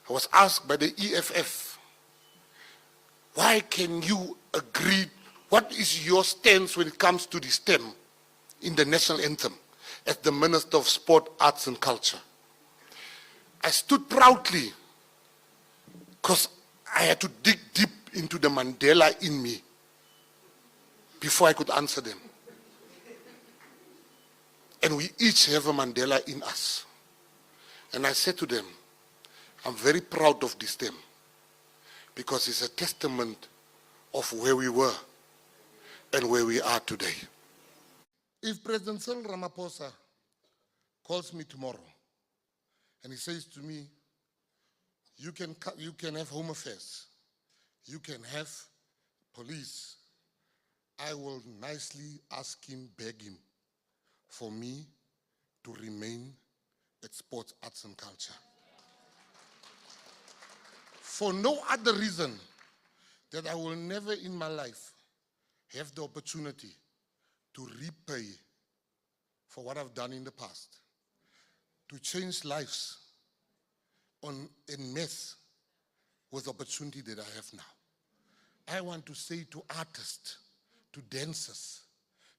I was asked by the EFF, why can you agree, what is your stance when it comes to the STEM in the national anthem as the Minister of Sport, Arts and Culture? I stood proudly because I had to dig deep into the Mandela in me before I could answer them. And we each have a Mandela in us. And I said to them, I'm very proud of this STEM because it's a testament of where we were and where we are today. If President Cyril Ramaphosa calls me tomorrow and he says to me, you can have Home Affairs, you can have police, I will nicely ask him, beg him, for me to remain at Sports, Arts and Culture. For no other reason that I will never in my life have the opportunity to repay for what I've done in the past, to change lives en masse with the opportunity that I have now. I want to say to artists, to dancers,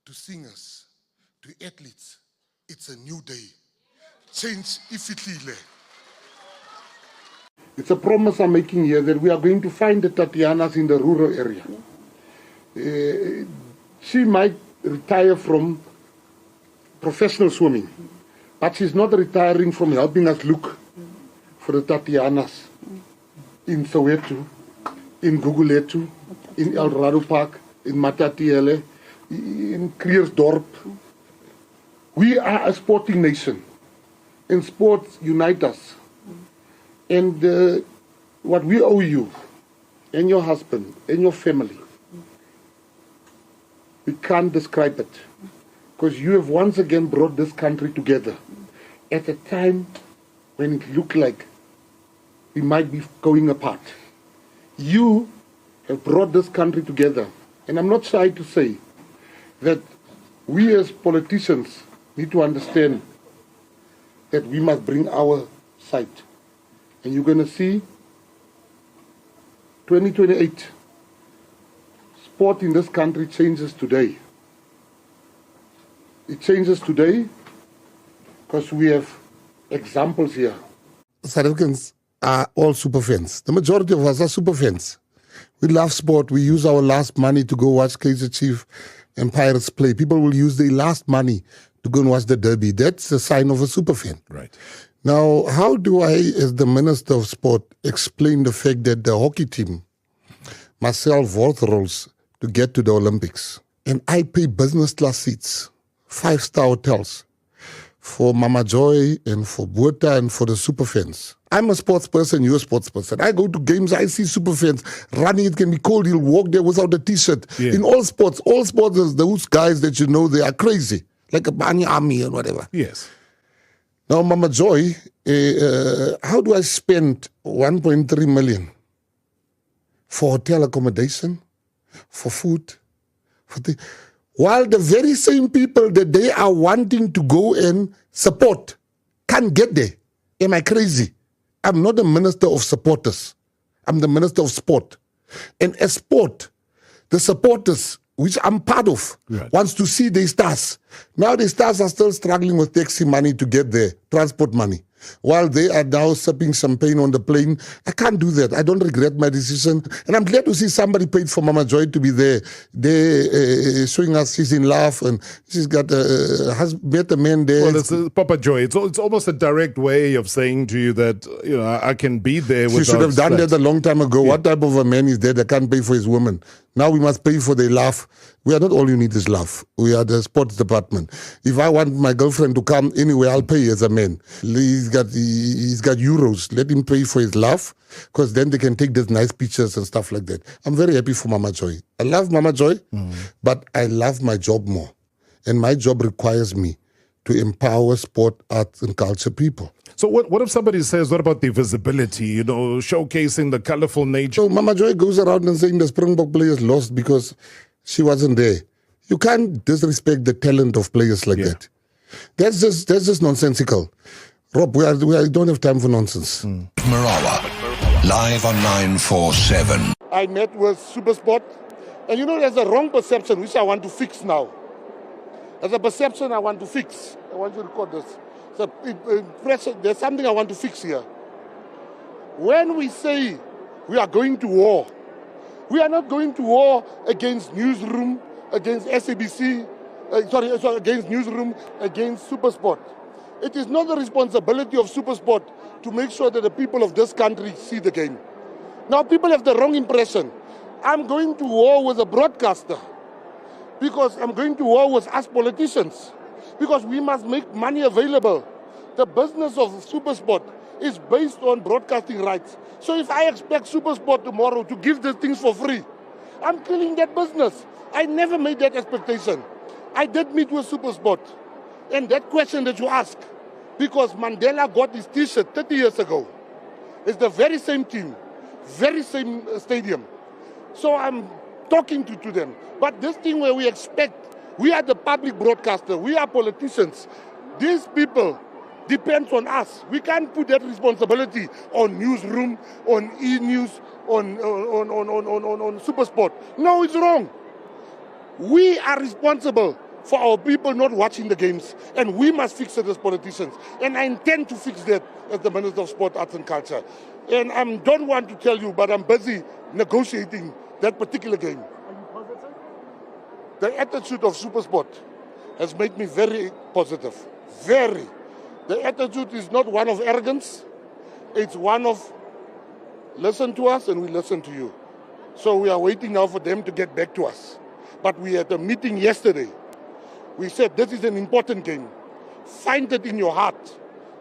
to singers, to athletes, it's a new day. Change immediately. It's a promise I'm making here that we are going to find the Tatianas in the rural area. She might retire from professional swimming, but she's not retiring from helping us look for the Tatianas in Soweto, in Guguletu, in El Dorado Park, in Matatiele, in Kreersdorp. We are a sporting nation, and sports unite us. And what we owe you, and your husband, and your family, we can't describe it. Because you have once again brought this country together at a time when it looked like we might be going apart. You have brought this country together. And I'm not shy to say that we as politicians need to understand that we must bring our side. And you're going to see 2028, sport in this country changes today. It changes today because we have examples here. South Africans are all super fans. The majority of us are super fans. We love sport. We use our last money to go watch Kaizer Chiefs and Pirates play. People will use their last money to go and watch the derby. That's a sign of a super fan. Right. Now, how do I, as the Minister of Sport, explain the fact that the hockey team must sell World rolls to get to the Olympics? And I pay business class seats, 5-star hotels, for Mama Joy and for Buerta and for the super fans. I'm a sports person, you're a sports person. I go to games, I see super fans running, it can be cold, he'll walk there without a t-shirt. Yeah. In all sports, those guys that you know, they are crazy, like a Bani Army and whatever. Yes. Now, Mama Joy, how do I spend 1.3 million for hotel accommodation, for food, while the very same people that they are wanting to go and support can't get there? Am I crazy? I'm not the minister of supporters. I'm the minister of sport. And as sport, the supporters, which I'm part of, wants to see their stars. Now the stars are still struggling with taxi money to get there, transport money. While they are now sipping champagne on the plane, I can't do that. I don't regret my decision. And I'm glad to see somebody paid for Mama Joy to be there. They're showing us she's in love and she's got has met a man there. Well, it's Papa Joy. It's almost a direct way of saying to you that, you know, I can be there. She should have done that a long time ago. Yeah. What type of a man is there that can't pay for his woman? Now we must pay for their love. We are not all you need is love. We are the sports department. If I want my girlfriend to come anywhere, I'll pay as a man. He's got euros. Let him pay for his love, because then they can take those nice pictures and stuff like that. I'm very happy for Mama Joy. I love Mama Joy, but I love my job more. And my job requires me to empower sport, arts, and culture people. So what if somebody says, what about the visibility, you know, showcasing the colorful nature? So Mama Joy goes around and saying the Springbok players lost because she wasn't there. You can't disrespect the talent of players like that. That's just nonsensical. Rob, we don't have time for nonsense. Marawa. Live on 947. I met with Supersport, and you know, there's a wrong perception which I want to fix now. There's a perception I want to fix. I want you to record this. There's something I want to fix here. When we say we are going to war, we are not going to war against Newsroom, against SABC, against Newsroom, against Supersport. It is not the responsibility of Supersport to make sure that the people of this country see the game. Now, people have the wrong impression. I'm going to war with a broadcaster because I'm going to war with us politicians because we must make money available. The business of Supersport is based on broadcasting rights. So if I expect Supersport tomorrow to give these things for free, I'm killing that business. I never made that expectation. I did meet with Supersport. And that question that you ask, because Mandela got his T-shirt 30 years ago, it's the very same team, very same stadium. So I'm talking to them. But this thing where we expect, we are the public broadcaster, we are politicians. These people depends on us. We can't put that responsibility on Newsroom, on E-News, on Supersport. No, it's wrong. We are responsible for our people not watching the games, and we must fix it as politicians. And I intend to fix that as the Minister of Sport, Arts and Culture. And I don't want to tell you, but I'm busy negotiating that particular game. Are you positive? The attitude of Supersport has made me very positive. Very. The attitude is not one of arrogance. It's one of listen to us and we listen to you. So we are waiting now for them to get back to us. But we had a meeting yesterday. We said this is an important game. Find it in your heart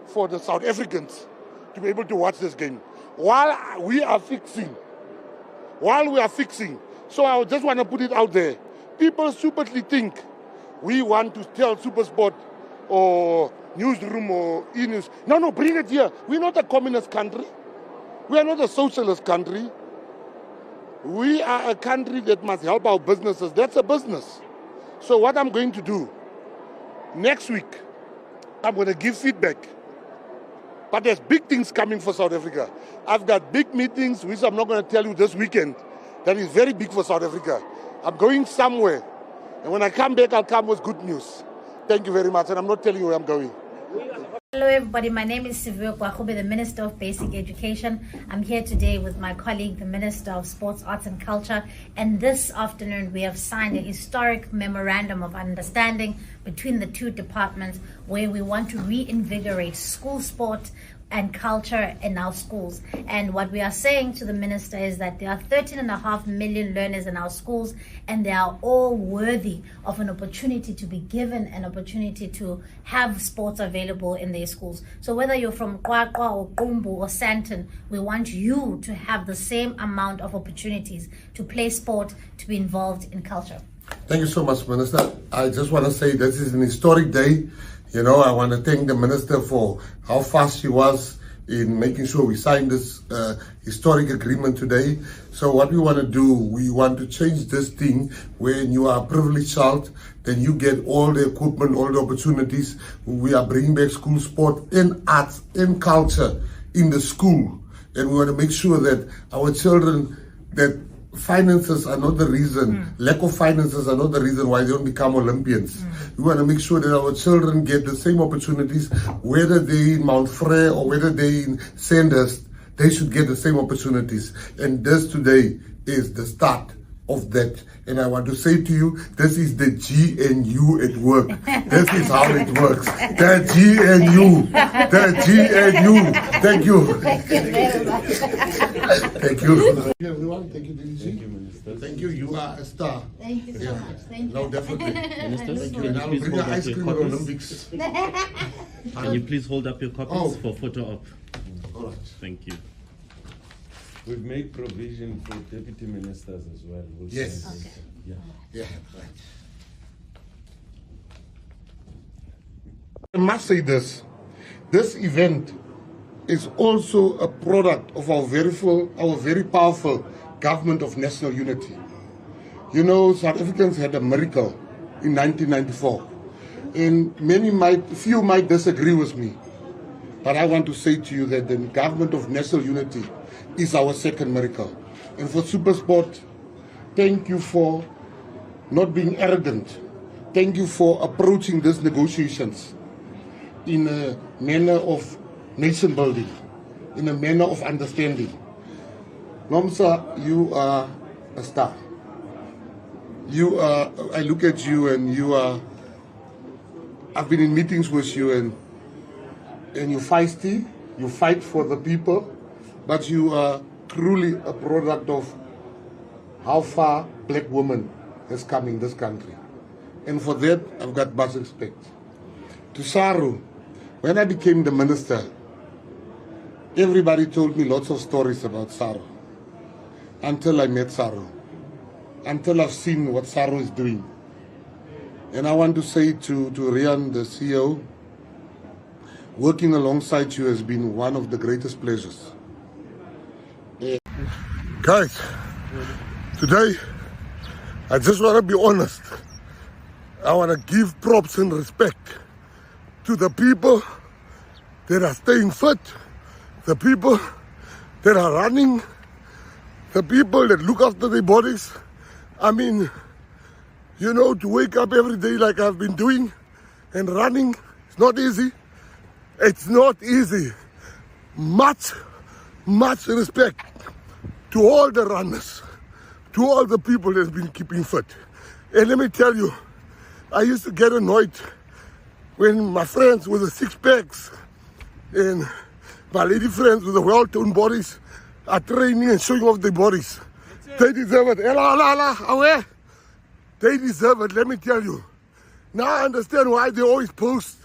for the South Africans to be able to watch this game. While we are fixing. So I just want to put it out there. People stupidly think we want to tell Supersport or Newsroom or E-News. No, bring it here. We're not a communist country. We are not a socialist country. We are a country that must help our businesses. That's a business. So what I'm going to do, next week, I'm going to give feedback. But there's big things coming for South Africa. I've got big meetings, which I'm not going to tell you this weekend, that is very big for South Africa. I'm going somewhere. And when I come back, I'll come with good news. Thank you very much. And I'm not telling you where I'm going. Hello everybody, my name is Sivuyo Kwakube, the Minister of Basic Education. I'm here today with my colleague, the Minister of Sports, Arts and Culture, and this afternoon we have signed a historic memorandum of understanding between the two departments where we want to reinvigorate school sport and culture in our schools. And what we are saying to the minister is that there are 13.5 million learners in our schools, and they are all worthy of an opportunity to be given an opportunity to have sports available in their schools. So whether you're from Qwaqwa or Qumbu or Sandton, we want you to have the same amount of opportunities to play sport, to be involved in culture. Thank you so much, Minister. I just want to say this is an historic day. You know, I want to thank the Minister for how fast she was in making sure we signed this historic agreement today. So what we want to do, we want to change this thing when you are a privileged child, then you get all the equipment, all the opportunities. We are bringing back school sport and arts and culture in the school. And we want to make sure that our children, that finances are not the reason, lack of finances are not the reason why they don't become Olympians. We want to make sure that our children get the same opportunities, whether they're in Mount Frere or whether they're in Sandhurst, they should get the same opportunities. And this today is the start of that. And I want to say to you, this is the GNU at work. This is how it works. The GNU. Thank you. Thank you very much. Thank you. Thank you, everyone. Thank you, DDG. Thank you, Minister. Thank you. You are a star. Thank you so much. Thank you. No, definitely. Minister, Thank you. can And you I'll please bring hold the up ice your cream at copies? Olympics. Can you please hold up your copies for photo op? All right. Thank you. We've made provision for deputy ministers as well. We'll Yes. send Okay. later. Yeah. Yeah, right. I must say this. This event is also a product of our very powerful government of national unity. You know, South Africans had a miracle in 1994. And few might disagree with me. But I want to say to you that the government of national unity is our second miracle. And for SuperSport, thank you for not being arrogant. Thank you for approaching these negotiations in a manner of nation building, in a manner of understanding. Nomsa, you are a star. You are, I look at you and you are, I've been in meetings with you and you're feisty, you fight for the people, but you are truly a product of how far black women has come in this country. And for that, I've got much respect. To Saru, when I became the minister, everybody told me lots of stories about Saru. Until I met Saru. Until I've seen what Saru is doing. And I want to say to Rian, the CEO, working alongside you has been one of the greatest pleasures. Guys, today, I just want to be honest. I want to give props and respect to the people that are staying fit, the people that are running, the people that look after their bodies. I mean, you know, to wake up every day like I've been doing and running, it's not easy. It's not easy. Much respect to all the runners, to all the people that's been keeping fit. And let me tell you, I used to get annoyed when my friends with the six packs and my lady friends with the well-toned bodies are training and showing off their bodies. They deserve it. They deserve it, let me tell you. Now I understand why they always post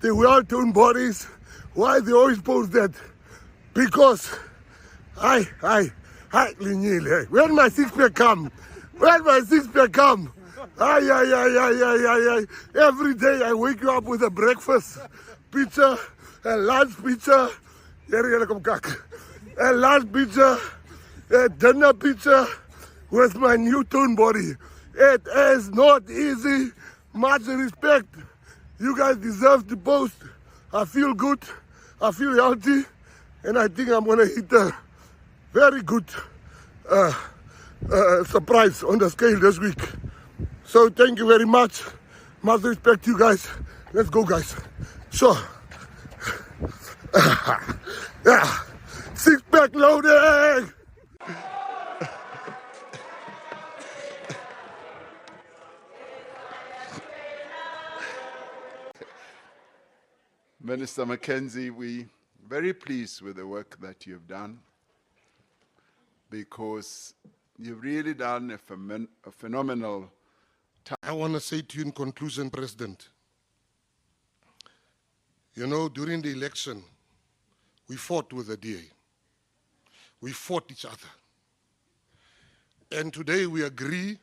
their well-toned bodies, why they always post that. Because, when my six-pack come? Every day I wake you up with a breakfast pizza, a lunch pizza, a lunch pizza, a dinner pizza with my new toned body. It is not easy. Much respect. You guys deserve to post. I feel good. I feel healthy. And I think I'm going to hit a very good surprise on the scale this week. So thank you very much. Much respect to you guys. Let's go, guys. Sure. Yeah. Six-pack loading. Minister McKenzie, we're very pleased with the work that you've done because you've really done a phenomenal I want to say to you in conclusion, President, you know, during the election, we fought with the DA. We fought each other. And today we agree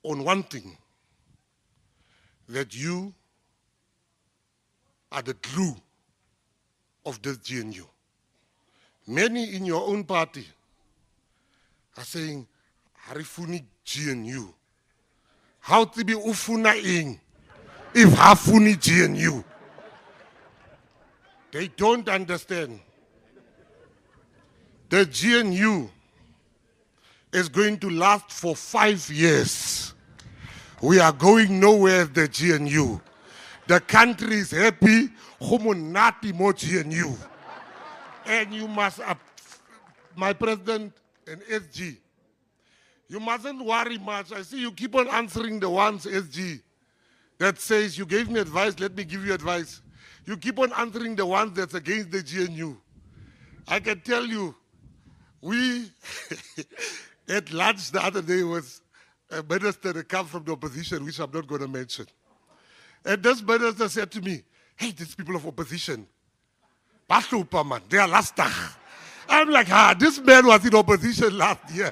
on one thing, that you are the glue of this GNU. Many in your own party are saying, Harifuni GNU. How to be ufuna ing if hafuni GNU? They don't understand. The GNU is going to last for 5 years. We are going nowhere as the GNU. The country is happy, humunati mo GNU. And you must, my president and SG, you mustn't worry much. I see you keep on answering the ones, SG, that says you gave me advice, let me give you advice. You keep on answering the ones that's against the GNU. I can tell you, we, at lunch the other day was a minister that comes from the opposition, which I'm not going to mention. And this minister said to me, hey, these people of opposition, they are last time. I'm like, this man was in opposition last year.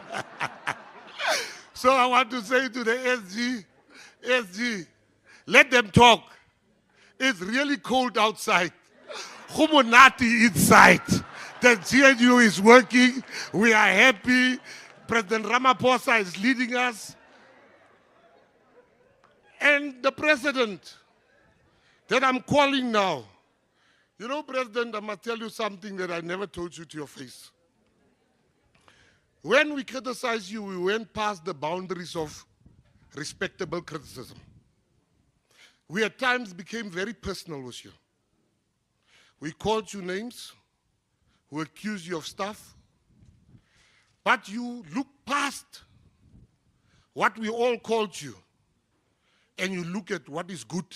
So I want to say to the SG, let them talk. It's really cold outside. Humunati inside. The GNU is working. We are happy. President Ramaphosa is leading us. And the president that I'm calling now You know, President, I must tell you something that I never told you to your face. When we criticized you, we went past the boundaries of respectable criticism. We at times became very personal with you. We called you names, we accused you of stuff, but you looked past what we all called you, and you look at what is good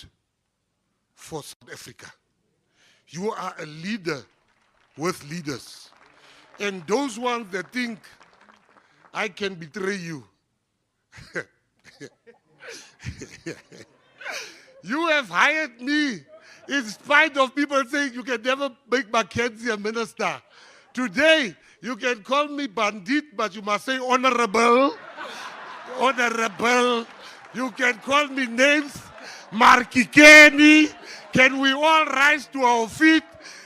for South Africa. You are a leader with leaders. And those ones that think I can betray you, you have hired me in spite of people saying you can never make McKenzie a minister. Today, you can call me bandit, but you must say honorable. Honorable. You can call me names. Markikeni. Can we all rise to our feet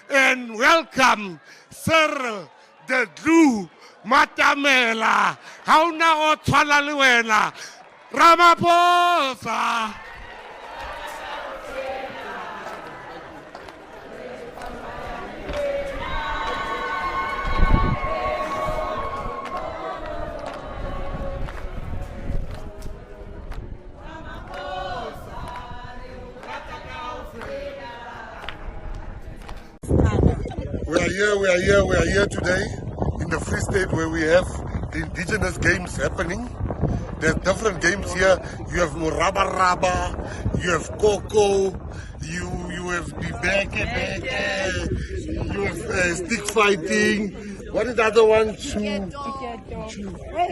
and welcome Cyril the Drew Matamela. Hauna o tshwana le wena. Ramaphosa. We are here today in the Free State where we have the indigenous games happening. There's different games here. You have Moraba Raba, you have Coco, you have Bibeke, you have stick fighting. What is the other one?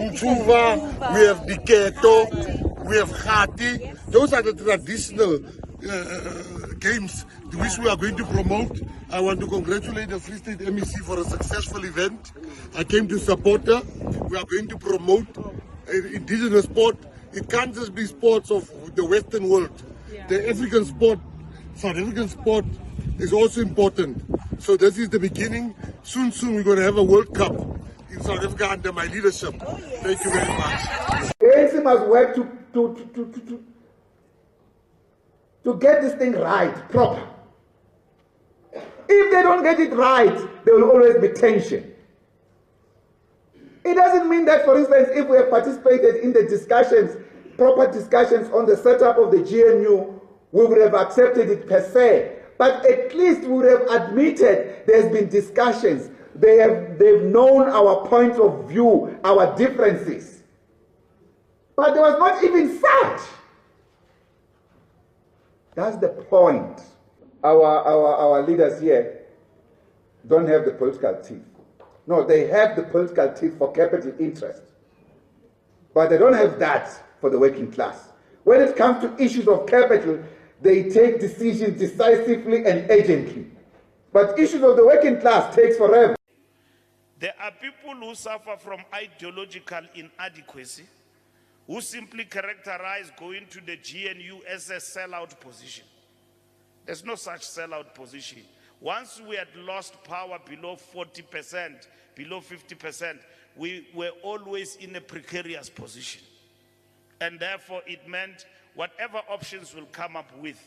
Uchuva, we have Diketo, we have Khati. Those are the traditional games which we are going to promote. I want to congratulate the Free State MEC for a successful event. I came to support her. We are going to promote indigenous sport. It can't just be sports of the Western world. The African sport, South African sport is also important. So this is the beginning. Soon we're going to have a World Cup in South Africa under my leadership. Thank you very much. ANC must work to get this thing right, proper. If they don't get it right, there will always be tension. It doesn't mean that, for instance, if we have participated in the discussions, proper discussions on the setup of the GNU, we would have accepted it per se. But at least we would have admitted there's been discussions. They've known our points of view, our differences. But there was not even such. That's the point. Our leaders here don't have the political teeth. No, they have the political teeth for capital interest. But they don't have that for the working class. When it comes to issues of capital, they take decisions decisively and urgently. But issues of the working class takes forever. There are people who suffer from ideological inadequacy, who simply characterize going to the GNU as a sellout position. There's no such sellout position. Once we had lost power below 40%, below 50%, we were always in a precarious position. And therefore it meant whatever options we'll come up with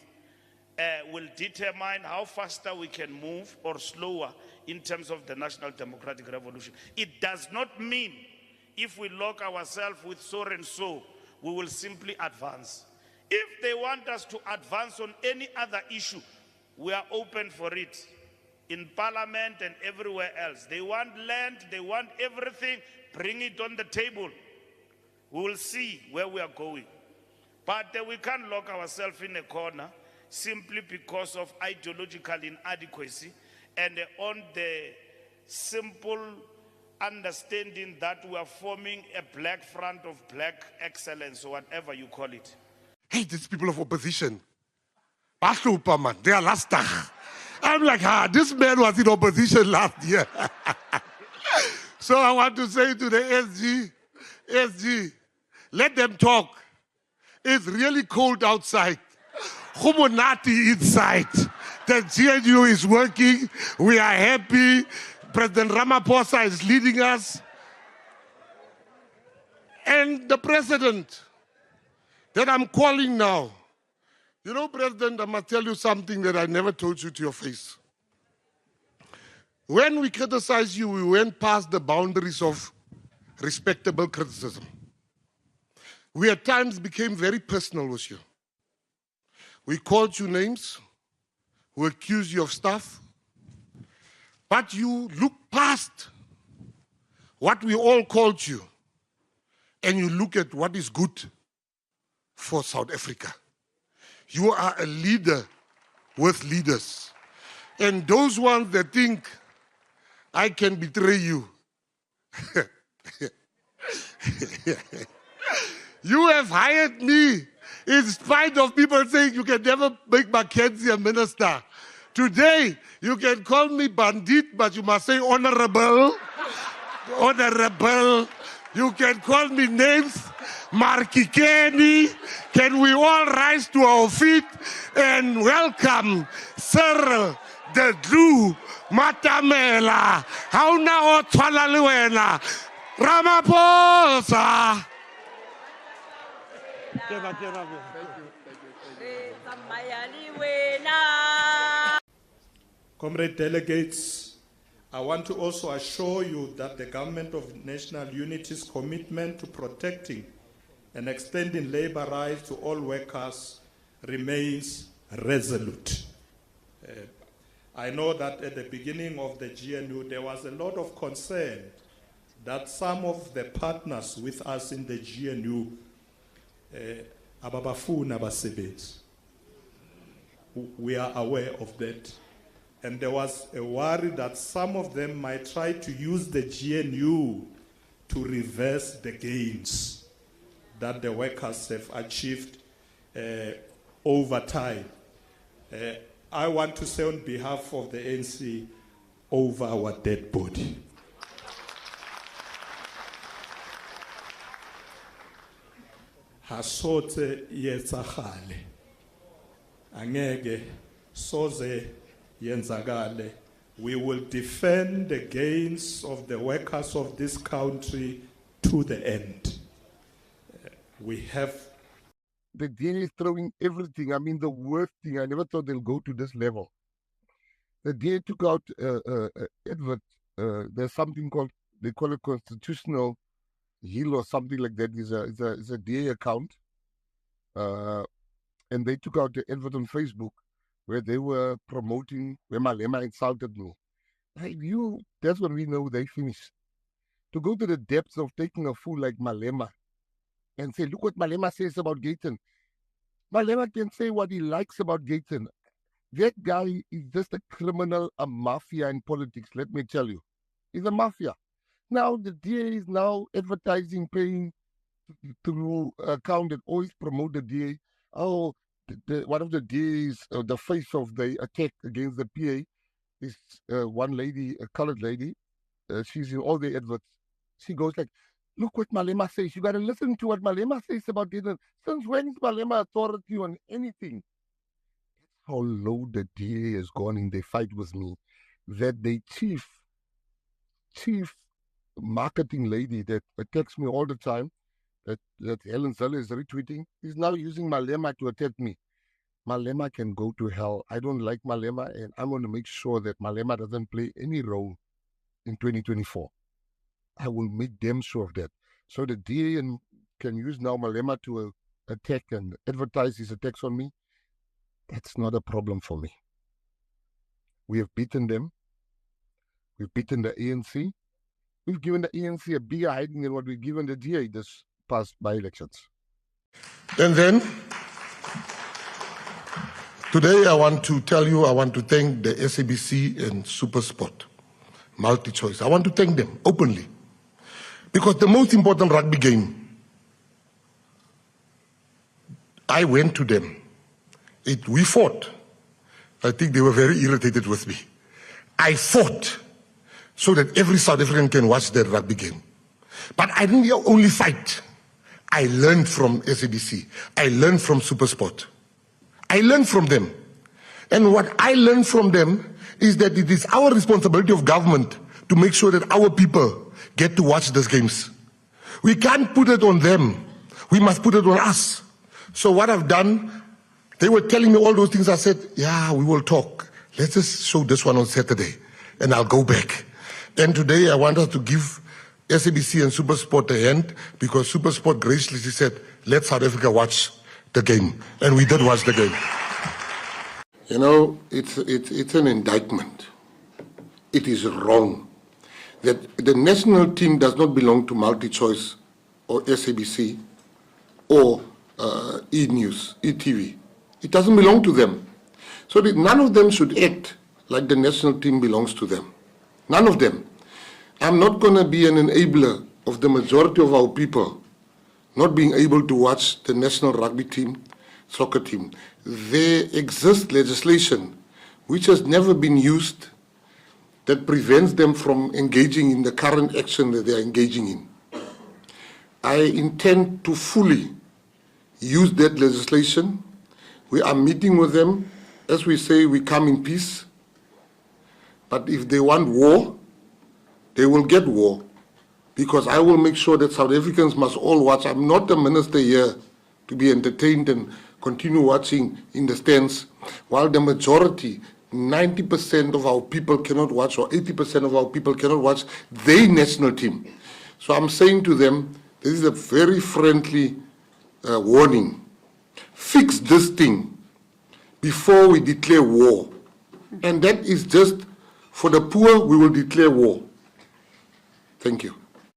will determine how faster we can move or slower in terms of the National Democratic Revolution. It does not mean if we lock ourselves with so and so, we will simply advance. If they want us to advance on any other issue, we are open for it. In Parliament and everywhere else. They want land, they want everything, bring it on the table. We will see where we are going. But we can't lock ourselves in a corner simply because of ideological inadequacy and on the simple understanding that we are forming a black front of black excellence or whatever you call it. Hey, these people of opposition, they are last time. I'm like, this man was in opposition last year. So I want to say to the SG, let them talk. It's really cold outside. Humonati inside. The GNU is working. We are happy. President Ramaphosa is leading us. And the president that I'm calling now, you know, President, I must tell you something that I never told you to your face. When we criticize you, we went past the boundaries of respectable criticism. We at times became very personal with you. We called you names, we accused you of stuff, but you looked past what we all called you, and you look at what is good for South Africa. You are a leader with leaders. And those ones that think I can betray you, you have hired me in spite of people saying you can never make McKenzie a minister. Today, you can call me bandit, but you must say honorable. Honorable. You can call me names. Markikeni. Can we all rise to our feet and welcome Cyril the Drew Matamela. Hauna o tshwana le wena. Ramaphosa. Comrade delegates, I want to also assure you that the Government of National Unity's commitment to protecting and extending labor rights to all workers remains resolute. I know that at the beginning of the GNU, there was a lot of concern that some of the partners with us in the GNU ababafuna abasebenzi. We are aware of that. And there was a worry that some of them might try to use the GNU to reverse the gains that the workers have achieved over time. I want to say on behalf of the ANC, over our dead body. Hasote yenzagale. Angeke soze yenzagale. We will defend the gains of the workers of this country to the end. We have. The DA is throwing everything. I mean, the worst thing, I never thought they'll go to this level. The DA took out advert. There's something called, they call it Constitutional Hill or something like that. It's a DA account. And they took out the advert on Facebook where they were promoting, where Malema insulted me. Like that's when we know they finished. To go to the depths of taking a fool like Malema and say, look what Malema says about Gayton. Malema can say what he likes about Gayton. That guy is just a criminal, a mafia in politics, let me tell you. He's a mafia. Now the DA is now advertising, paying through account that always promote the DA. Oh, one of the DAs, the face of the attack against the PA is one lady, a colored lady. She's in all the adverts. She goes like, look what Malema says. You got to listen to what Malema says about Gayton. Since when is Malema authority on anything? That's how low the DA has gone in their fight with me. That the chief marketing lady that attacks me all the time, that Helen Zelle is retweeting, is now using Malema to attack me. Malema can go to hell. I don't like Malema, and I'm going to make sure that Malema doesn't play any role in 2024. I will make damn sure of that. So the DA can use now Malema to attack and advertise his attacks on me. That's not a problem for me. We have beaten them. We've beaten the ANC. We've given the ANC a bigger hiding than what we've given the DA this past by-elections. And then, today I want to tell you, I want to thank the SABC and SuperSport, MultiChoice. I want to thank them openly. Because the most important rugby game, I went to them. We fought. I think they were very irritated with me. I fought so that every South African can watch that rugby game. But I didn't only fight. I learned from SABC. I learned from SuperSport. I learned from them. And what I learned from them is that it is our responsibility of government to make sure that our people get to watch these games. We can't put it on them. We must put it on us. So what I've done, they were telling me all those things. I said, yeah, we will talk. Let's just show this one on Saturday. and I'll go back. And today I want us to give SABC and SuperSport a hand, because SuperSport graciously said, let South Africa watch the game. And we did watch the game. You know, it's an indictment. It is wrong that the national team does not belong to MultiChoice or SABC or E-News, ETV. It doesn't belong to them. So that none of them should act like the national team belongs to them. None of them. I'm not going to be an enabler of the majority of our people not being able to watch the national rugby team, soccer team. There exists legislation which has never been used that prevents them from engaging in the current action that they are engaging in. I intend to fully use that legislation. We are meeting with them. As we say, we come in peace. But if they want war, they will get war, because I will make sure that South Africans must all watch. I'm not a minister here to be entertained and continue watching in the stands, while the majority, 90% of our people cannot watch, or 80% of our people cannot watch their national team. So I'm saying to them, this is a very friendly warning. Fix this thing before we declare war. And that is just, for the poor, we will declare war. Thank you.